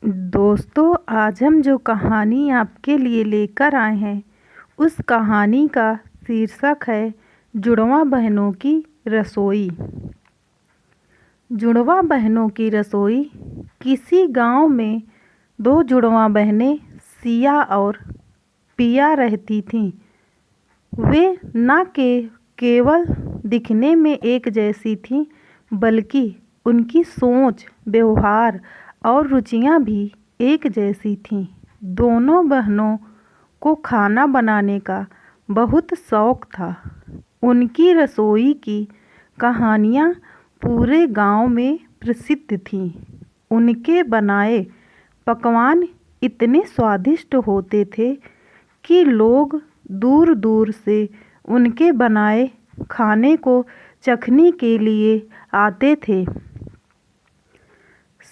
दोस्तों, आज हम जो कहानी आपके लिए लेकर आए हैं उस कहानी का शीर्षक है जुड़वा बहनों की रसोई। जुड़वा बहनों की रसोई। किसी गांव में दो जुड़वा बहनें सिया और पिया रहती थीं। वे न केवल दिखने में एक जैसी थीं, बल्कि उनकी सोच, व्यवहार और रुचियां भी एक जैसी थीं। दोनों बहनों को खाना बनाने का बहुत शौक था। उनकी रसोई की कहानियाँ पूरे गांव में प्रसिद्ध थीं। उनके बनाए पकवान इतने स्वादिष्ट होते थे कि लोग दूर दूर से उनके बनाए खाने को चखने के लिए आते थे।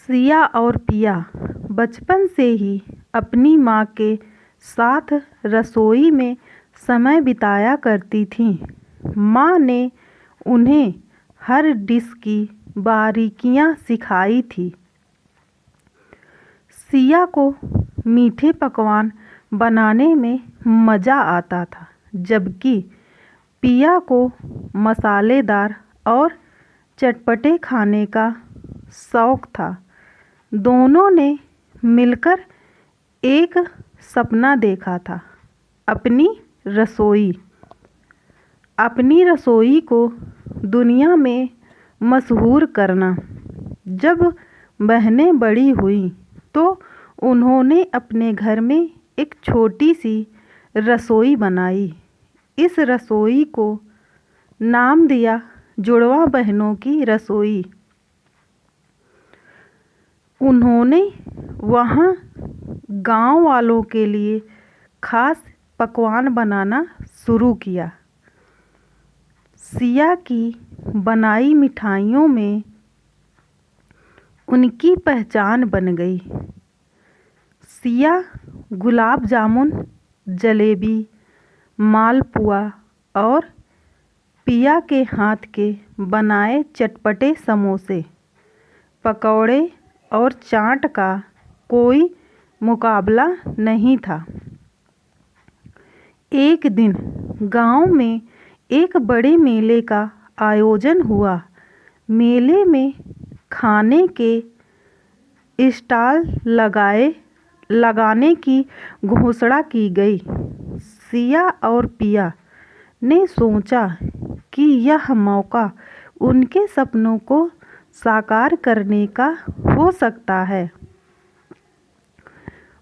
सिया और पिया बचपन से ही अपनी माँ के साथ रसोई में समय बिताया करती थीं। माँ ने उन्हें हर डिश की बारीकियाँ सिखाई थी। सिया को मीठे पकवान बनाने में मज़ा आता था, जबकि पिया को मसालेदार और चटपटे खाने का शौक था। दोनों ने मिलकर एक सपना देखा था, अपनी रसोई को दुनिया में मशहूर करना। जब बहनें बड़ी हुईं तो उन्होंने अपने घर में एक छोटी सी रसोई बनाई। इस रसोई को नाम दिया जुड़वा बहनों की रसोई। उन्होंने वहाँ गांव वालों के लिए खास पकवान बनाना शुरू किया। सिया की बनाई मिठाइयों में उनकी पहचान बन गई। सिया गुलाब जामुन, जलेबी, मालपुआ और पिया के हाथ के बनाए चटपटे समोसे, पकौड़े और चाट का कोई मुकाबला नहीं था। एक दिन गांव में एक बड़े मेले का आयोजन हुआ। मेले में खाने के स्टॉल लगाने की घोषणा की गई। सिया और पिया ने सोचा कि यह मौका उनके सपनों को साकार करने का हो सकता है।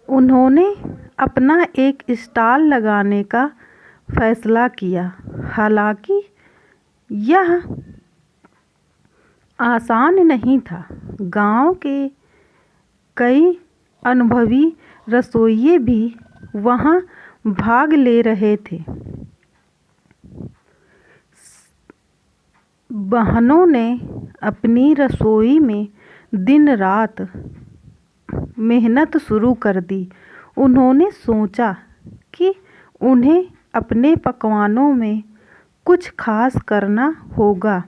उन्होंने अपना एक स्टॉल लगाने का फैसला किया। हालांकि यह आसान नहीं था। गांव के कई अनुभवी रसोइये भी वहां भाग ले रहे थे। बहनों ने अपनी रसोई में दिन रात मेहनत शुरू कर दी। उन्होंने सोचा कि उन्हें अपने पकवानों में कुछ खास करना होगा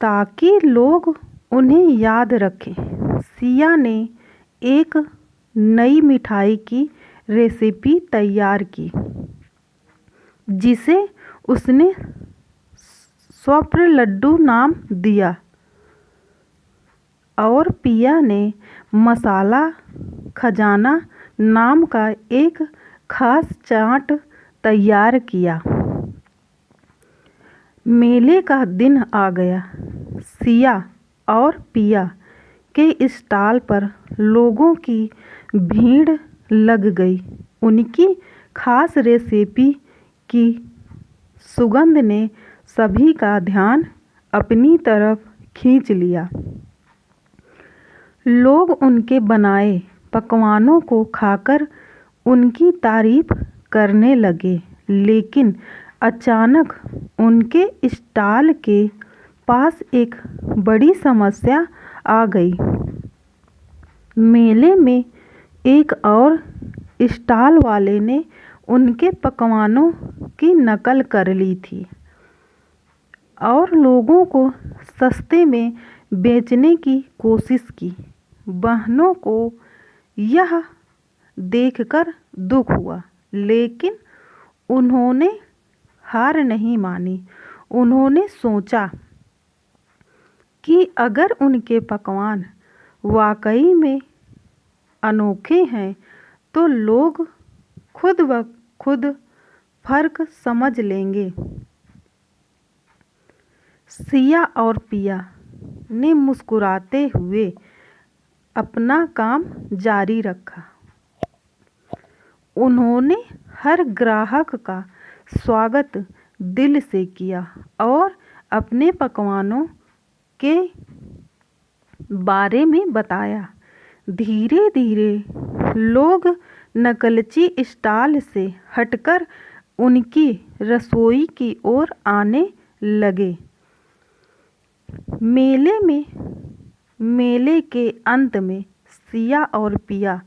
ताकि लोग उन्हें याद रखें। सिया ने एक नई मिठाई की रेसिपी तैयार की, जिसे उसने स्वप्न लड्डू नाम दिया, और पिया ने मसाला खजाना नाम का एक खास चाट तैयार किया। मेले का दिन आ गया। सिया और पिया के स्टॉल पर लोगों की भीड़ लग गई। उनकी खास रेसिपी की सुगंध ने सभी का ध्यान अपनी तरफ खींच लिया। लोग उनके बनाए पकवानों को खाकर उनकी तारीफ करने लगे। लेकिन अचानक उनके स्टॉल के पास एक बड़ी समस्या आ गई। मेले में एक और स्टॉल वाले ने उनके पकवानों की नकल कर ली थी और लोगों को सस्ते में बेचने की कोशिश की। बहनों को यह देखकर दुख हुआ, लेकिन उन्होंने हार नहीं मानी। उन्होंने सोचा कि अगर उनके पकवान वाकई में अनोखे हैं तो लोग खुद ब खुद फर्क समझ लेंगे। सिया और पिया ने मुस्कुराते हुए अपना काम जारी रखा। उन्होंने हर ग्राहक का स्वागत दिल से किया और अपने पकवानों के बारे में बताया। धीरे धीरे लोग नकलची स्टॉल से हटकर उनकी रसोई की ओर आने लगे। मेले के अंत में सिया और पिया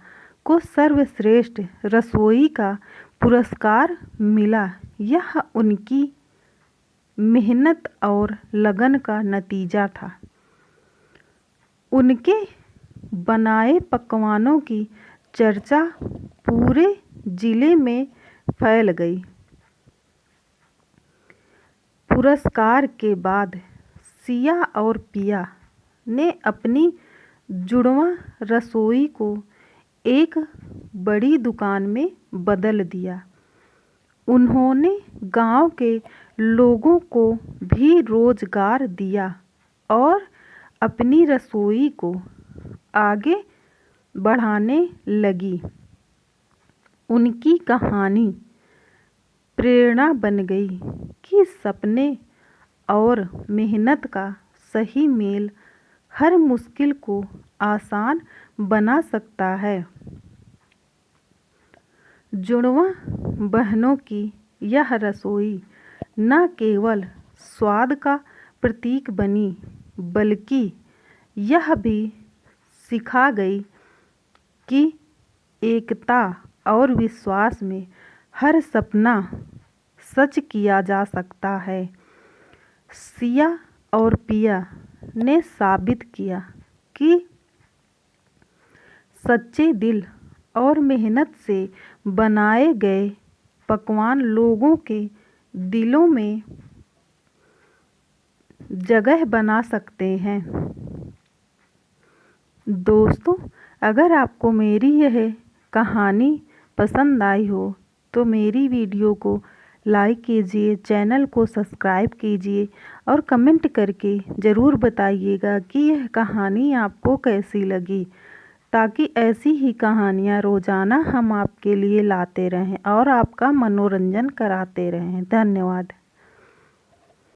को सर्वश्रेष्ठ रसोई का पुरस्कार मिला। यह उनकी मेहनत और लगन का नतीजा था। उनके बनाए पकवानों की चर्चा पूरे जिले में फैल गई। पुरस्कार के बाद सिया और पिया ने अपनी जुड़वां रसोई को एक बड़ी दुकान में बदल दिया। उन्होंने गांव के लोगों को भी रोजगार दिया और अपनी रसोई को आगे बढ़ाने लगी। उनकी कहानी प्रेरणा बन गई कि सपने और मेहनत का सही मेल हर मुश्किल को आसान बना सकता है। जुड़वां बहनों की यह रसोई न केवल स्वाद का प्रतीक बनी, बल्कि यह भी सिखा गई कि एकता और विश्वास में हर सपना सच किया जा सकता है। सिया और पिया ने साबित किया कि सच्चे दिल और मेहनत से बनाए गए पकवान लोगों के दिलों में जगह बना सकते हैं। दोस्तों, अगर आपको मेरी यह कहानी पसंद आई हो तो मेरी वीडियो को लाइक कीजिए, चैनल को सब्सक्राइब कीजिए और कमेंट करके ज़रूर बताइएगा कि यह कहानी आपको कैसी लगी, ताकि ऐसी ही कहानियाँ रोज़ाना हम आपके लिए लाते रहें और आपका मनोरंजन कराते रहें। धन्यवाद।